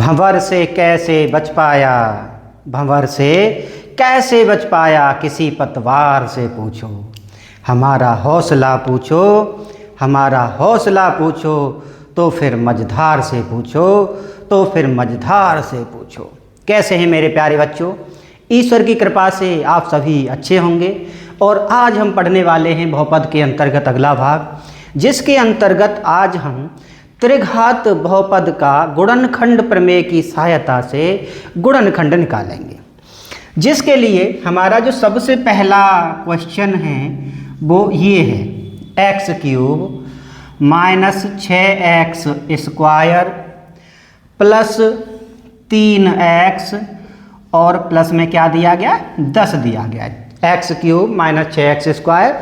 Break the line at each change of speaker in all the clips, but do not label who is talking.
भंवर से कैसे बच पाया, भंवर से कैसे बच पाया, किसी पतवार से पूछो। हमारा हौसला पूछो, हमारा हौसला पूछो, तो फिर मझधार से पूछो, तो फिर मझधार से पूछो। कैसे हैं मेरे प्यारे बच्चों? ईश्वर की कृपा से आप सभी अच्छे होंगे। और आज हम पढ़ने वाले हैं बहुपद के अंतर्गत अगला भाग, जिसके अंतर्गत आज हम त्रिघात बहुपद का गुणनखंड प्रमेय की सहायता से गुणनखंड निकालेंगे। जिसके लिए हमारा जो सबसे पहला क्वेश्चन है वो ये है, x cube minus 6x square plus 3x और प्लस में क्या दिया गया, 10 दिया गया है। X cube minus 6x square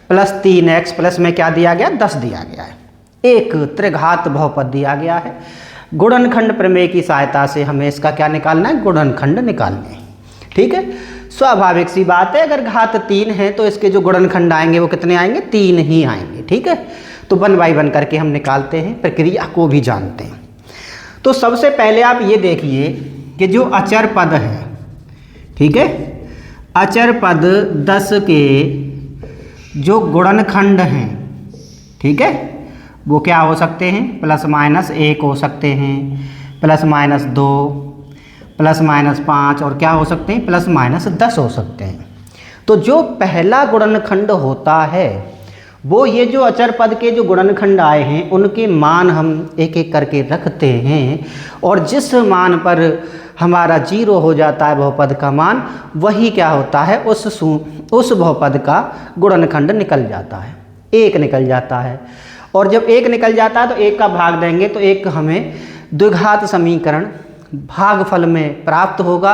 plus 3x plus में क्या दिया गया, 10 दिया गया है। एक त्रिघात बहुपद दिया गया है। गुणनखंड प्रमेय की सहायता से हमें इसका क्या निकालना है, गुणनखंड निकालने हैं। ठीक है, स्वाभाविक सी बात है, अगर घात 3 है तो इसके जो गुणनखंड आएंगे वो कितने आएंगे, 3 ही आएंगे। ठीक है, तो 1 बाई 1 करके हम निकालते हैं, प्रक्रिया को भी जानते हैं। तो सबसे पहले आप ये देखिए कि जो अचर पद है, ठीक है, अचर पद 10 के जो गुणनखंड हैं, ठीक है, वो क्या हो सकते हैं, प्लस माइनस 1 हो सकते हैं, प्लस माइनस 2, प्लस माइनस 5 और क्या हो सकते हैं, प्लस माइनस 10 हो सकते हैं। तो जो पहला गुणनखंड होता है वो ये जो अचर पद के जो गुणनखंड आए हैं उनके मान हम एक एक करके रखते हैं, और जिस मान पर हमारा 0 हो जाता है बहुपद का मान, वही क्या होता है, उस बहुपद का गुणनखंड निकल जाता है, 1 निकल जाता है। और जब 1 निकल जाता है तो 1 का भाग देंगे तो एक हमें द्विघात समीकरण भागफल में प्राप्त होगा,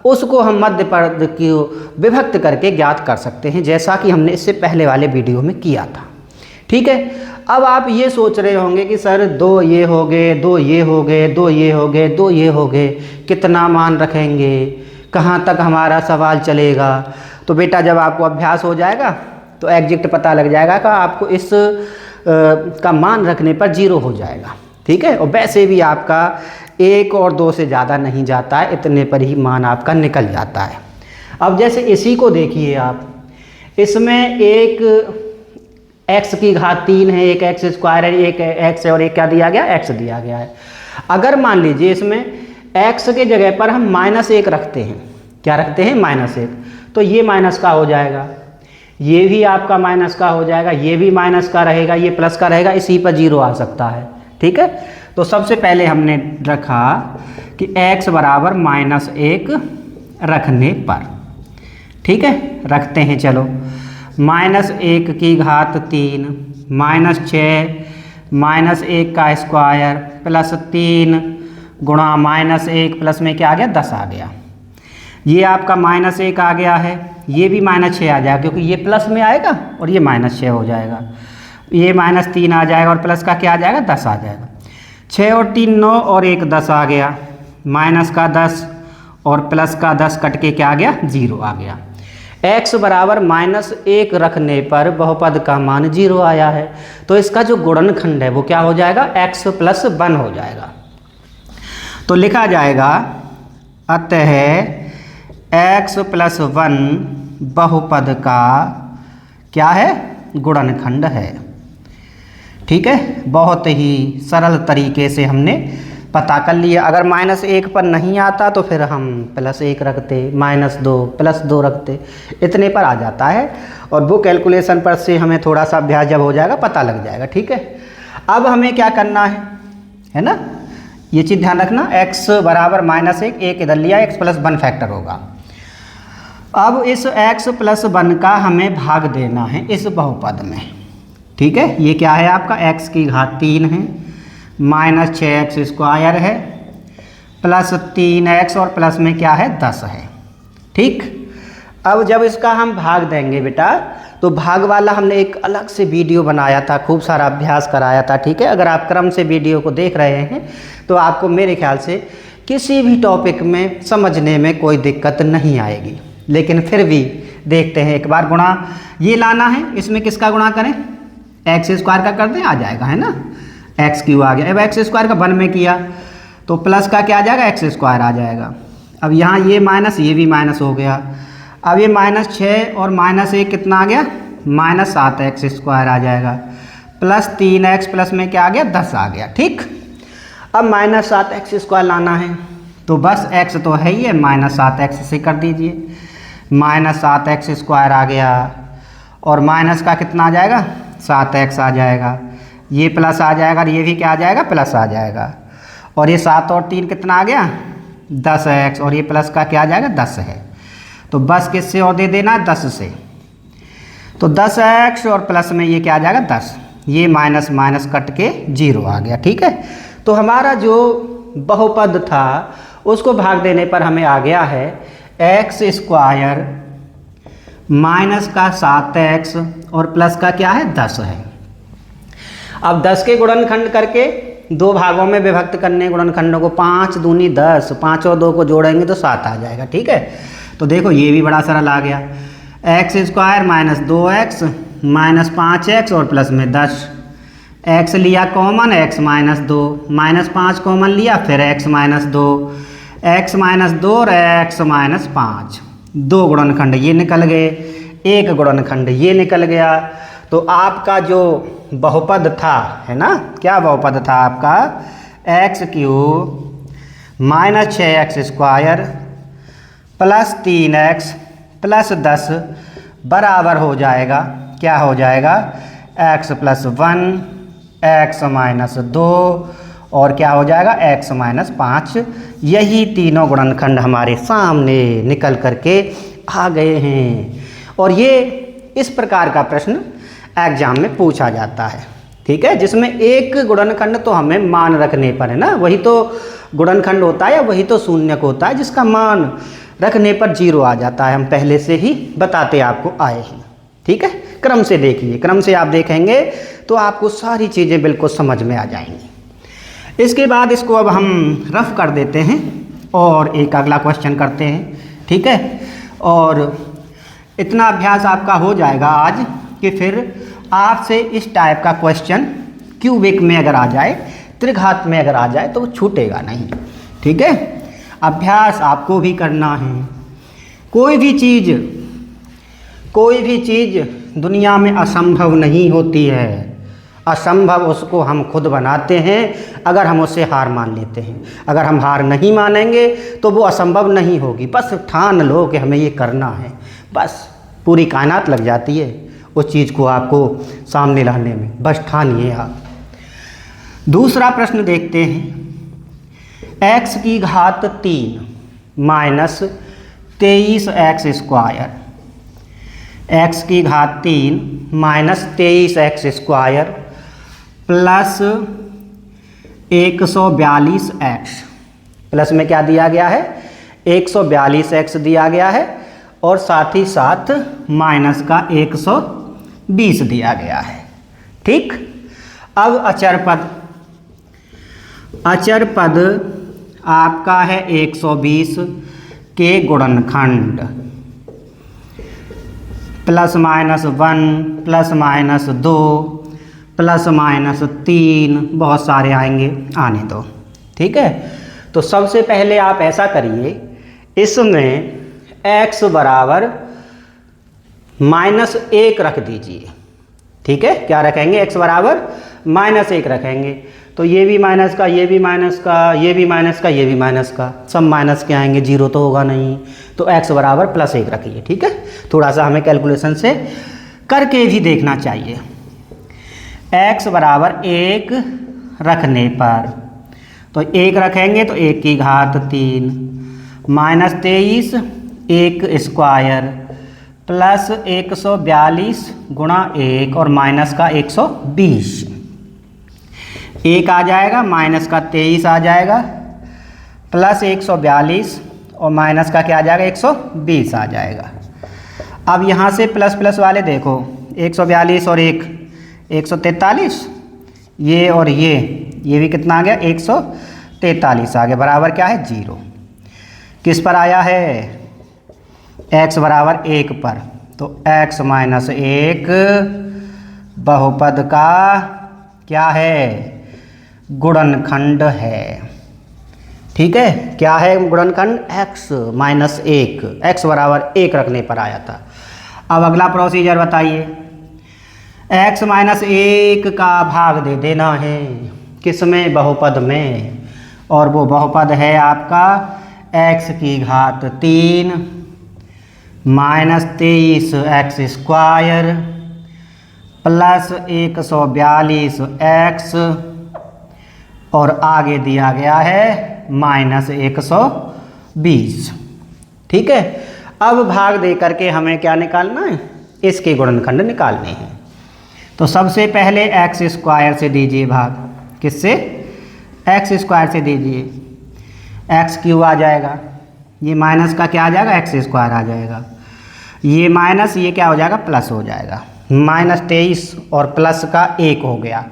उसको हम मध्य पद को विभक्त करके ज्ञात कर सकते हैं, जैसा कि हमने इससे पहले वाले वीडियो में किया था। ठीक है, अब आप ये सोच रहे होंगे कि सर 2 ये हो गए, 2 ये हो गए, 2 ये हो गए, 2 ये हो गए, कितना मान रखेंगे, कहाँ तक हमारा सवाल चलेगा। तो बेटा जब आपको अभ्यास हो जाएगा तो एग्जैक्ट पता लग जाएगा कि आपको इस का मान रखने पर 0 हो जाएगा। ठीक है, और वैसे भी आपका 1 और 2 से ज़्यादा नहीं जाता है, इतने पर ही मान आपका निकल जाता है। अब जैसे इसी को देखिए आप, इसमें एक x की घात 3 है, एक x स्क्वायर है, एक x है और एक क्या दिया गया, x दिया गया है। अगर मान लीजिए इसमें x के जगह पर हम -1 रखते हैं, क्या रखते हैं, -1, तो ये माइनस का हो जाएगा, ये भी आपका माइनस का हो जाएगा, ये भी माइनस का रहेगा, ये प्लस का रहेगा, इसी पर 0 आ सकता है। ठीक है, तो सबसे पहले हमने रखा कि x बराबर -1 रखने पर, ठीक है, रखते हैं। चलो, -1 की घात 3 -6 -1 का स्क्वायर प्लस 3 गुणा -1 प्लस में क्या आ गया, 10 आ गया। ये आपका -1 आ गया है, ये भी -6 आ जाएगा क्योंकि ये प्लस में आएगा और ये -6 हो जाएगा, ये -3 आ जाएगा और प्लस का क्या आ जाएगा, 10 आ जाएगा। 6 और 3 9 और 1 10 आ गया, माइनस का 10 और प्लस का 10 कट के क्या आ गया, 0 आ गया। x बराबर -1 रखने पर बहुपद का मान 0 आया है, तो इसका जो गुणनखंड है वो क्या हो जाएगा, x + 1 हो जाएगा। तो लिखा जाएगा अतः x + 1 बहुपद का क्या है, गुणनखंड है। ठीक है, बहुत ही सरल तरीके से हमने पता कर लिया। अगर -1 पर नहीं आता तो फिर हम +1 रखते, -2 +2 रखते, इतने पर आ जाता है। और वो कैलकुलेशन पर से हमें थोड़ा सा अभ्यास जब हो जाएगा पता लग जाएगा। ठीक है, अब हमें क्या करना है ना, ये चीज़ ध्यान रखना, x बराबर -1, 1 इधर लिया, x + 1 फैक्टर होगा। अब इस x + 1 का हमें भाग देना है इस बहुपद में। ठीक है, ये क्या है आपका, x की घात 3 है, -6x स्क्वायर है, प्लस 3x और प्लस में क्या है, 10 है। ठीक, अब जब इसका हम भाग देंगे बेटा, तो भाग वाला हमने एक अलग से वीडियो बनाया था, खूब सारा अभ्यास कराया था। ठीक है, अगर आप क्रम से वीडियो को देख रहे हैं तो आपको मेरे ख्याल से किसी भी टॉपिक में समझने में कोई दिक्कत नहीं आएगी। लेकिन फिर भी देखते हैं एक बार, गुणा ये लाना है, इसमें किसका गुणा करें, x² का कर दें, आ जाएगा, है ना, x³ आ गया। अब x² का 1 में किया तो प्लस का क्या आ जाएगा, एक्स स्क्वायर आ जाएगा। अब यहाँ ये माइनस, ये भी माइनस हो गया। अब ये -6 और -1 कितना आ गया, -7x स्क्वायर आ जाएगा, प्लस 3x प्लस में क्या आ गया, 10 आ गया। ठीक, अब -7x स्क्वायर लाना है तो बस x तो है ही है, -7x से कर दीजिए, -7x स्क्वायर आ गया और माइनस का कितना आ जाएगा, 7x आ जाएगा। ये प्लस आ जाएगा और ये भी क्या आ जाएगा, प्लस आ जाएगा। और ये 7 और 3 कितना आ गया, 10x, और ये प्लस का क्या आ जाएगा, 10 है। तो बस किससे और दे देना, 10 से। तो 10x और प्लस में ये क्या आ जाएगा, 10। ये माइनस माइनस कट के 0 आ गया। ठीक है, तो हमारा जो बहुपद था उसको भाग देने पर हमें आ गया है x स्क्वायर माइनस का 7x और प्लस का क्या है, 10 है। अब 10 के गुणनखंड करके 2 भागों में विभक्त करने गुणनखंडों को, 5 दूनी 10, 5 और 2 को जोड़ेंगे तो 7 आ जाएगा। ठीक है, तो देखो ये भी बड़ा सरल आ गया, x square minus 2x minus 5x और प्लस में 10, x लिया कॉमन, x माइनस 2, -5 कॉमन लिया, फिर x माइनस 2, x माइनस 2 और x माइनस 5, 2 गुणनखंड ये निकल गए, 1 गुणनखंड ये निकल गया। तो आपका जो बहुपद था, है ना, क्या बहुपद था आपका, x³ minus 6x square plus 3x plus 10 बराबर हो जाएगा, क्या हो जाएगा, x प्लस 1, x माइनस 2 और क्या हो जाएगा, x माइनस 5। यही तीनों गुणनखंड हमारे सामने निकल करके आ गए हैं। और ये इस प्रकार का प्रश्न एग्जाम में पूछा जाता है। ठीक है, जिसमें एक गुणनखंड तो हमें मान रखने पर, है ना, वही तो गुणनखंड होता है या वही तो शून्यक होता है जिसका मान रखने पर 0 आ जाता है। हम पहले से ही बताते आपको आए हैं। ठीक है, क्रम से देखिए, क्रम से आप देखेंगे तो आपको सारी चीज़ें बिल्कुल समझ में आ जाएंगी। इसके बाद इसको अब हम रफ कर देते हैं और एक अगला क्वेश्चन करते हैं। ठीक है, और इतना अभ्यास आपका हो जाएगा आज कि फिर आपसे इस टाइप का क्वेश्चन क्यूबिक में अगर आ जाए, त्रिघात में अगर आ जाए तो वो छूटेगा नहीं। ठीक है, अभ्यास आपको भी करना है। कोई भी चीज़ दुनिया में असंभव नहीं होती है, असंभव उसको हम खुद बनाते हैं अगर हम उससे हार मान लेते हैं। अगर हम हार नहीं मानेंगे तो वो असंभव नहीं होगी। बस ठान लो कि हमें ये करना है, बस पूरी कायनात लग जाती है उस चीज़ को आपको सामने लाने में, बस ठानिए आप। दूसरा प्रश्न देखते हैं, x³ minus 23x square, x³ minus 23x square plus 142x, plus में क्या दिया गया है, 142x दिया गया है और साथ ही साथ माइनस का 120 दिया गया है। ठीक, अब अचर पद आपका है 120 के गुणनखंड, +-1 +-2 +-3, बहुत सारे आएंगे, आने दो। ठीक है, तो सबसे पहले आप ऐसा करिए, इसमें x बराबर -1 रख दीजिए। ठीक है, क्या रखेंगे, x बराबर -1 रखेंगे। तो ये भी माइनस का, ये भी माइनस का, ये भी माइनस का, ये भी माइनस का, सब माइनस के आएंगे, 0 तो होगा नहीं। तो x बराबर +1 रखिए। ठीक है, थोड़ा सा हमें कैलकुलेशन से करके भी देखना चाहिए। x बराबर 1 रखने पर, तो 1 रखेंगे तो 1³ -23 1 स्क्वायर प्लस 142 गुणा 1 और माइनस का 120, 1 आ जाएगा, माइनस का 23 आ जाएगा, प्लस 142 और माइनस का क्या आ जाएगा, 120 आ जाएगा। अब यहाँ से प्लस प्लस वाले देखो, 142 और 1 143, ये और ये भी कितना आ गया, 143 आ गया, बराबर क्या है, 0। किस पर आया है, x बराबर 1 पर। तो x माइनस 1 बहुपद का क्या है, गुणनखंड है। ठीक है, क्या है गुणनखंड? x माइनस 1, x बराबर 1 रखने पर आया था। अब अगला प्रोसीजर बताइए, x माइनस 1 का भाग दे देना है किस में? बहुपद में, और वो बहुपद है आपका x की घात 3 minus 23 x square plus 142 x, और आगे दिया गया है माइनस 120। ठीक है, अब भाग दे करके हमें क्या निकालना है? इसके गुणनखंड निकालने हैं। तो सबसे पहले एक्स स्क्वायर से दीजिए भाग। किससे? एक्स स्क्वायर से दीजिए। एक्स क्यू आ जाएगा, ये माइनस का क्या आ जाएगा? एक्स स्क्वायर आ जाएगा। ये माइनस ये क्या हो जाएगा? प्लस हो जाएगा। माइनस 23 और प्लस का 1 हो गया।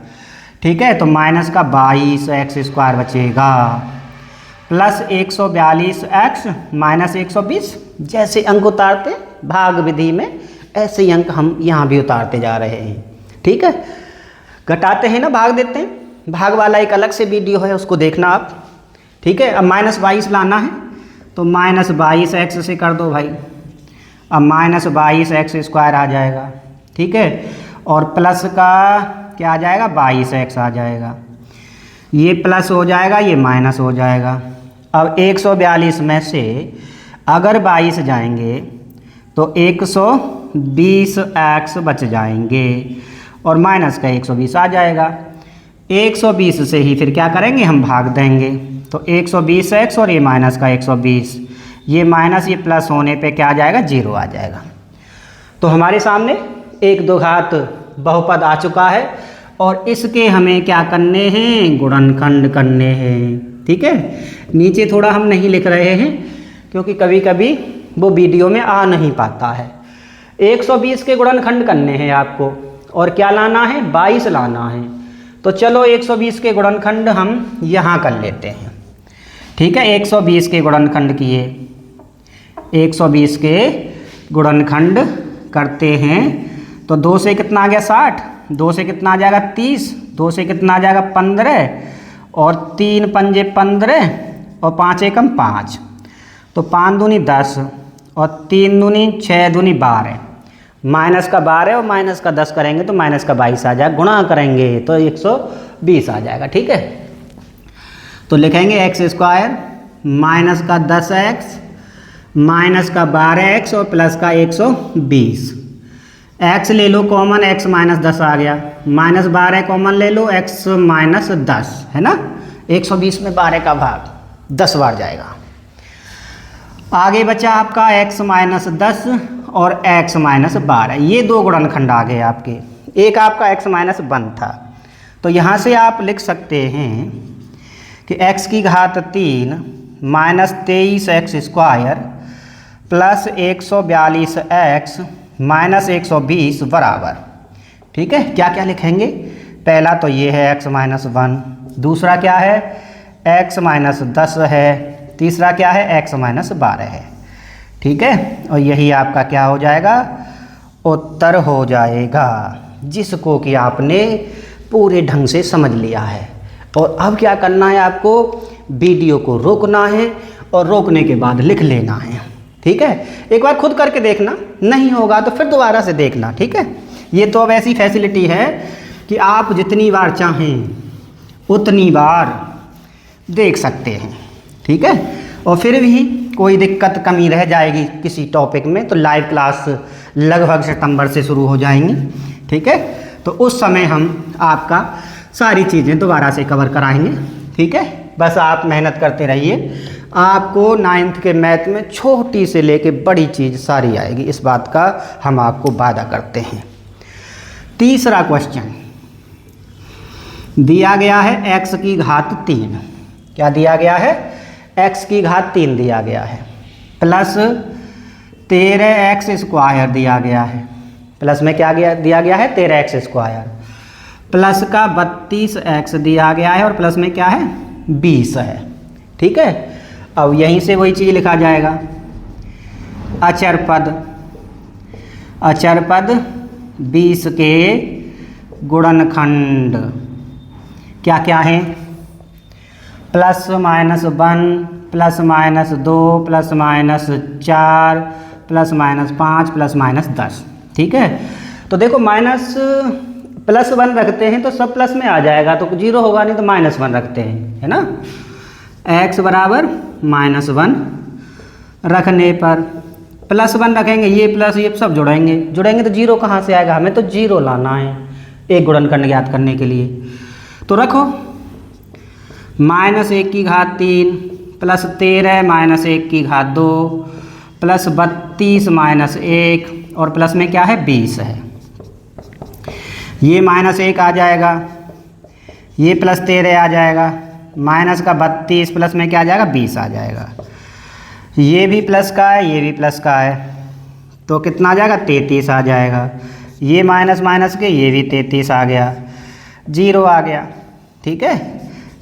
ठीक है, तो माइनस का 22 एक्स स्क्वायर बचेगा प्लस 142 एक्स माइनस 120। जैसे अंक उतारते भाग विधि में, ऐसे ही अंक हम यहाँ भी उतारते जा रहे हैं। ठीक है, घटाते हैं ना, भाग देते हैं। भाग वाला एक अलग से वीडियो है, उसको देखना आप। ठीक है, अब माइनस 22 लाना है तो माइनस 22 एक्स से कर दो भाई। अब माइनस 22 एक्स स्क्वायर आ जाएगा। ठीक है, और प्लस का क्या आ जाएगा? 22 एक्स आ जाएगा। ये प्लस हो जाएगा, ये माइनस हो जाएगा। अब 142 में से अगर 22 जाएंगे तो 120 एक्स बच जाएंगे, और माइनस का 120 आ जाएगा। 120 से ही फिर क्या करेंगे? हम भाग देंगे। तो 120 एक्स और ये माइनस का 120, ये माइनस ये प्लस होने पे क्या आ जाएगा? 0 आ जाएगा। तो हमारे सामने 1 2 घात बहुपद आ चुका है, और इसके हमें क्या करने हैं? गुणनखंड करने हैं। ठीक है, नीचे थोड़ा हम नहीं लिख रहे हैं क्योंकि कभी कभी वो वीडियो में आ नहीं पाता है। 120 के गुणनखंड करने हैं आपको, और क्या लाना है? 22 लाना है। तो चलो 120 के गुणनखंड हम यहाँ कर लेते हैं। ठीक है, 120 के गुणनखंड किए, 120 के गुणनखंड करते हैं तो 2 से कितना आ गया? 60, 2 से कितना आ जाएगा? 30, 2 से कितना आ जाएगा? 15, और 3 पंजे 15 और 5 एकम 5, तो 5 दूनी 10 और 3 दूनी 6 दूनी 12, माइनस का 12 और माइनस का 10 करेंगे तो माइनस का 22 आ जाएगा। गुणा करेंगे तो 120 आ जाएगा। ठीक है, तो लिखेंगे एक्स स्क्वायर माइनस का 10x माइनस का 12x और प्लस का 120। x ले लो कॉमन, x माइनस 10 आ गया, माइनस 12 कॉमन ले लो, x माइनस 10 है ना। 120 में 12 का भाग 10 बार जाएगा। आगे बचा आपका x माइनस 10 और x माइनस 12, ये 2 गुणनखंड आ गए आपके। एक आपका x माइनस 1 था, तो यहाँ से आप लिख सकते हैं कि x की घात 3 minus 23 x square plus 142 x minus 120 बराबर। ठीक है, क्या क्या लिखेंगे? पहला तो ये है x माइनस 1, दूसरा क्या है? x माइनस 10 है, तीसरा क्या है? x माइनस 12 है। ठीक है, और यही आपका क्या हो जाएगा? उत्तर हो जाएगा, जिसको कि आपने पूरे ढंग से समझ लिया है। और अब क्या करना है आपको? वीडियो को रोकना है, और रोकने के बाद लिख लेना है। ठीक है, एक बार खुद करके देखना, नहीं होगा तो फिर दोबारा से देखना। ठीक है, ये तो अब ऐसी फैसिलिटी है कि आप जितनी बार चाहें उतनी बार देख सकते हैं। ठीक है, और फिर भी कोई दिक्कत कमी रह जाएगी किसी टॉपिक में तो लाइव क्लास लगभग सितंबर से शुरू हो जाएंगी। ठीक है, तो उस समय हम आपका सारी चीज़ें दोबारा से कवर कराएंगे। ठीक है, बस आप मेहनत करते रहिए, आपको 9th के मैथ में छोटी से लेके बड़ी चीज़ सारी आएगी, इस बात का हम आपको वादा करते हैं। तीसरा क्वेश्चन दिया गया है x की घात 3। क्या दिया गया है? x की घात 3 दिया गया है, प्लस 13x स्क्वायर दिया गया है। प्लस में क्या दिया गया है? 13x स्क्वायर, प्लस का 32x दिया गया है, और प्लस में क्या है? 20 है। ठीक है, अब यहीं से वही चीज़ लिखा जाएगा। अचर पद 20 के गुणनखंड क्या क्या हैं? +-1 +-2 +-4 +-5 +-10। ठीक है, तो देखो +1 रखते हैं तो सब प्लस में आ जाएगा, तो 0 होगा नहीं तो -1 रखते हैं, है ना। x बराबर -1 रखने पर +1 रखेंगे, ये प्लस ये सब जुड़ेंगे तो 0 कहाँ से आएगा, हमें तो 0 लाना है एक गुणनखंड ज्ञात करने के लिए। तो रखो -1 की घात 3 +13 -1 की घात 2 +32 -1 और प्लस में क्या है 20 है। ये -1 आ जाएगा, ये +13 आ जाएगा, माइनस का 32 प्लस में क्या आ जाएगा 20 आ जाएगा। ये भी प्लस का है, ये भी प्लस का है, तो कितना आ जाएगा 33 आ जाएगा। ये माइनस के ये भी 33 आ गया, 0 आ गया। ठीक है,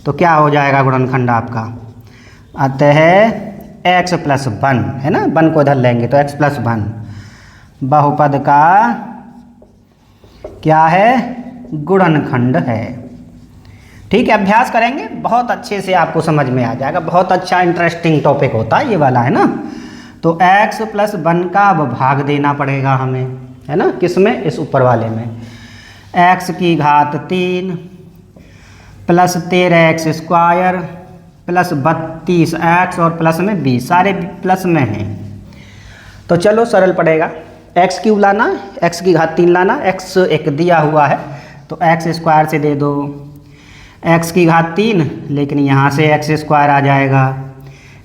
तो क्या हो जाएगा गुणनखंड आपका, अतः x + 1 है ना, 1 को इधर लेंगे तो x + 1 बहुपद का क्या है गुणनखंड है। ठीक है, अभ्यास करेंगे बहुत अच्छे से आपको समझ में आ जाएगा, बहुत अच्छा इंटरेस्टिंग टॉपिक होता है ये वाला, है ना। तो x + 1 का अब भाग देना पड़ेगा हमें, है ना, किसमें, इस ऊपर वाले में। x की घात 3 +13x² +32x और प्लस में 20, सारे प्लस में हैं। तो चलो सरल पड़ेगा, x क्यूब लाना, x की घात 3 लाना, x एक दिया हुआ है तो x² से दे दो, x की घात 3, लेकिन यहाँ से x² आ जाएगा,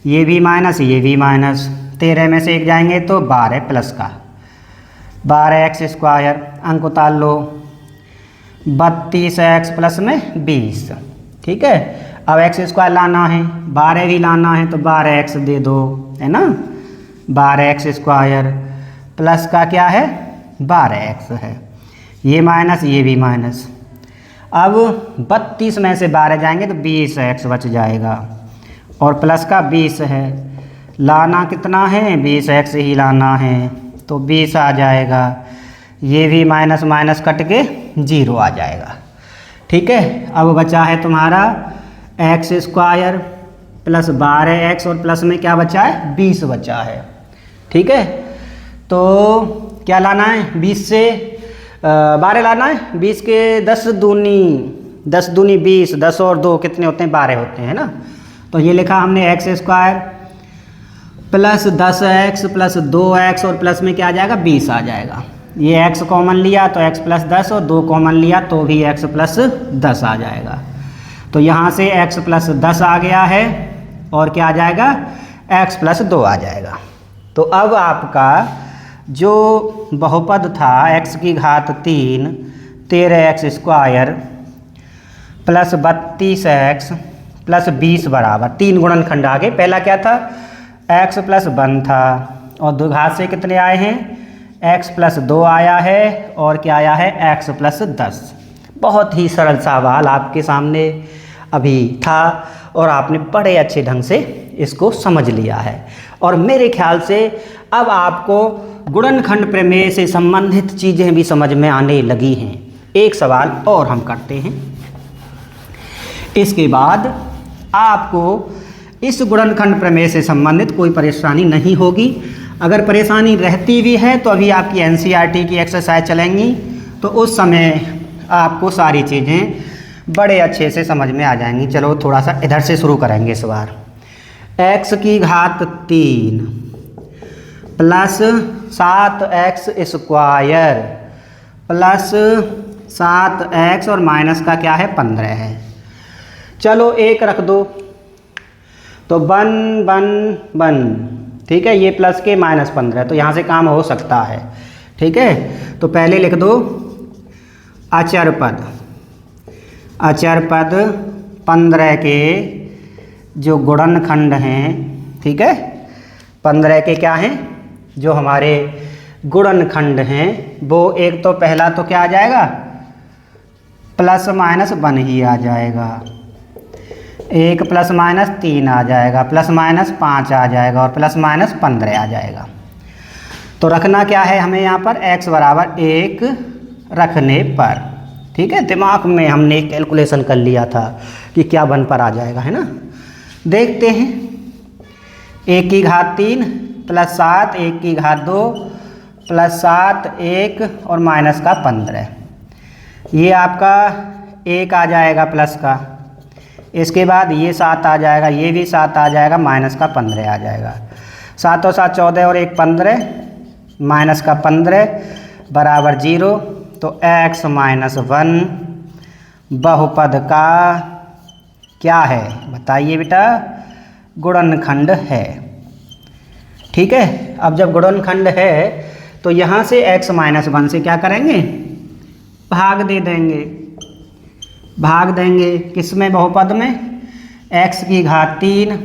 ये भी माइनस ये भी माइनस, 13 में से 1 जाएंगे तो 12 प्लस का 12x², अंक उतार लो 32x प्लस में 20। ठीक है, अब x² लाना है, 12 भी लाना है तो 12x दे दो, है ना, 12x² प्लस का क्या है 12x है, ये माइनस ये भी माइनस। अब 32 में से 12 जाएंगे तो 20x बच जाएगा और प्लस का 20 है, लाना कितना है 20x ही लाना है तो 20 आ जाएगा, ये भी माइनस माइनस कट के 0 आ जाएगा। ठीक है, अब बचा है तुम्हारा x² + 12x और प्लस में क्या बचा है 20 बचा है। ठीक है, तो क्या लाना है 20 से 12 लाना है, 20 के 10 दूनी 20, 10 और 2 कितने होते हैं 12 होते हैं ना। तो ये लिखा हमने x² + 10x + 2x और प्लस में क्या आ जाएगा 20 आ जाएगा। ये x कॉमन लिया तो x + 10 और 2 कॉमन लिया तो भी x + 10 आ जाएगा। तो यहाँ से x + 10 आ गया है और क्या आ जाएगा x + 2 आ जाएगा। तो अब आपका जो बहुपद था x की घात 3 13x² + 32x + 20 बराबर 3 गुणनखंड आ गए। पहला क्या था x + 1 था और दो घात से कितने आए हैं x + 2 आया है और क्या आया है x + 10। बहुत ही सरल सवाल आपके सामने अभी था और आपने बड़े अच्छे ढंग से इसको समझ लिया है और मेरे ख्याल से अब आपको गुणनखंड प्रमेय से संबंधित चीज़ें भी समझ में आने लगी हैं। एक सवाल और हम करते हैं, इसके बाद आपको इस गुणनखंड प्रमेय से संबंधित कोई परेशानी नहीं होगी। अगर परेशानी रहती भी है तो अभी आपकी NCERT की एक्सरसाइज चलेंगी तो उस समय आपको सारी चीज़ें बड़े अच्छे से समझ में आ जाएंगी। चलो थोड़ा सा इधर से शुरू करेंगे इस बार। x की घात 3 + 7x² + 7x और माइनस का क्या है 15 है। चलो 1 रख दो तो 1 1 1। ठीक है, ये प्लस के -15 तो यहाँ से काम हो सकता है। ठीक है, तो पहले लिख दो अचर पद 15 के जो गुणनखंड हैं। ठीक है, 15 के क्या हैं जो हमारे गुणनखंड हैं वो एक तो पहला तो क्या आ जाएगा ±1 ही आ जाएगा, 1 ± 3 आ जाएगा, ±5 आ जाएगा और ±15 आ जाएगा। तो रखना क्या है हमें यहाँ पर x = 1 रखने पर। ठीक है, दिमाग में हमने कैलकुलेशन कर लिया था कि क्या 1 पर आ जाएगा, है ना। देखते हैं। 1 की घात 3 प्लस 7 1 की घात 2 प्लस 7 1 और माइनस का 15। ये आपका 1 आ जाएगा प्लस का, इसके बाद ये 7 आ जाएगा, ये भी 7 आ जाएगा, माइनस का 15 आ जाएगा। 7 और 7 14 और 1 15, माइनस का 15 बराबर 0। तो x माइनस 1 बहुपद का क्या है बताइए बेटा? गुणनखंड है। ठीक है, अब जब गुणनखंड है तो यहाँ से x माइनस 1 से क्या करेंगे? भाग दे देंगे। भाग देंगे किस में? बहुपद में। x की घात 3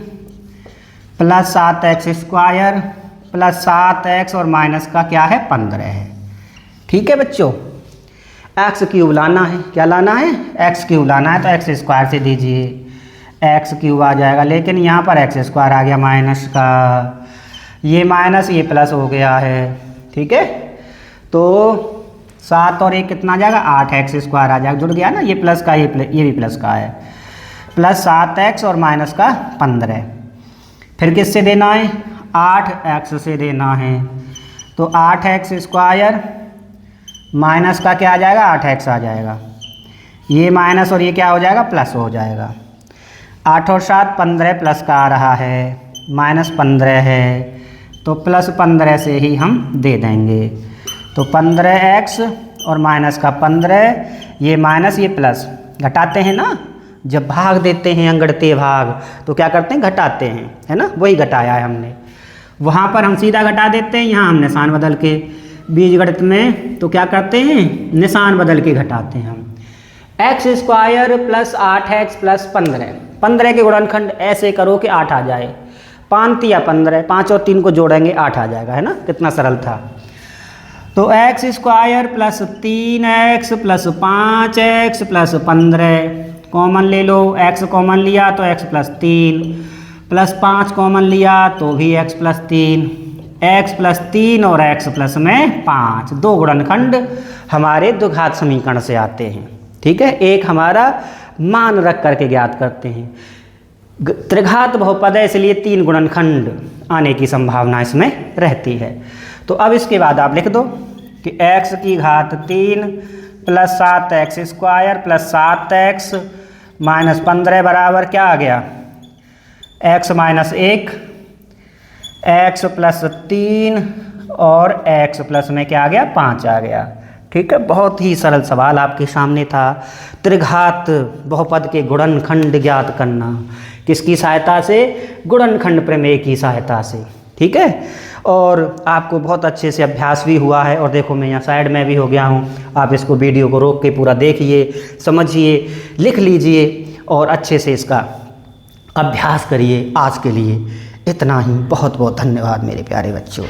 plus 7x square plus 7x और माइनस का क्या है? 15 है। ठीक है बच्चों, एक्स क्यूब लाना है। क्या लाना है? एक्स क्यूब लाना है, तो एक्स स्क्वायर से दीजिए, एक्स क्यूब आ जाएगा, लेकिन यहाँ पर एक्स स्क्वायर आ गया माइनस का, ये माइनस ये प्लस हो गया है। ठीक है, तो 7 और 1 कितना आ जाएगा? 8x स्क्वायर आ जाएगा, जुड़ गया ना, ये प्लस का ये भी प्लस का है, प्लस 7x और माइनस का 15। फिर किससे देना है? 8x से देना है, तो 8x स्क्वायर माइनस का क्या आ जाएगा? 8x आ जाएगा, ये माइनस और ये क्या हो जाएगा? प्लस हो जाएगा। 8 और 7 15 प्लस का आ रहा है, माइनस 15 है, तो प्लस 15 से ही हम दे देंगे। तो 15x और माइनस का 15, ये माइनस ये प्लस, घटाते हैं ना, जब भाग देते हैं अंगड़ते भाग तो क्या करते हैं? घटाते हैं, है ना, वही घटाया है हमने। वहाँ पर हम सीधा घटा देते हैं, यहाँ हम निशान बदल के, बीजगणित में तो क्या करते हैं? निशान बदल के घटाते हैं हम। X square plus 8x plus 15, 15 के गुणनखंड ऐसे करो कि 8 आ जाए। 5 या 15, 5 और 3 को जोड़ेंगे 8 आ जाएगा, है ना, कितना सरल था। तो x square plus 3x plus 5x plus 15, common ले लो, x कॉमन लिया तो x प्लस 3 प्लस 5 कॉमन लिया तो भी x प्लस 3, x प्लस 3 और x प्लस में 5, 2 गुणनखंड हमारे द्विघात समीकरण से आते हैं। ठीक है, एक हमारा मान रख करके ज्ञात करते हैं। त्रिघात बहुपद है, इसलिए 3 गुणनखंड आने की संभावना इसमें रहती है। तो अब इसके बाद आप लिख दो कि x की घात 3 plus 7x square plus 7x minus 15 बराबर क्या आ गया? x माइनस 1, x प्लस 3 और x प्लस में क्या आ गया? 5 आ गया। ठीक है, बहुत ही सरल सवाल आपके सामने था। त्रिघात बहुपद के गुणनखंड ज्ञात करना, किसकी सहायता से? गुणनखंड प्रमेय की सहायता से। ठीक है, और आपको बहुत अच्छे से अभ्यास भी हुआ है। और देखो मैं यहाँ साइड में भी हो गया हूँ, आप इसको वीडियो को रोक के पूरा देखिए, समझिए, लिख लीजिए और अच्छे से इसका अभ्यास करिए। आज के लिए इतना ही, बहुत बहुत धन्यवाद मेरे प्यारे बच्चों।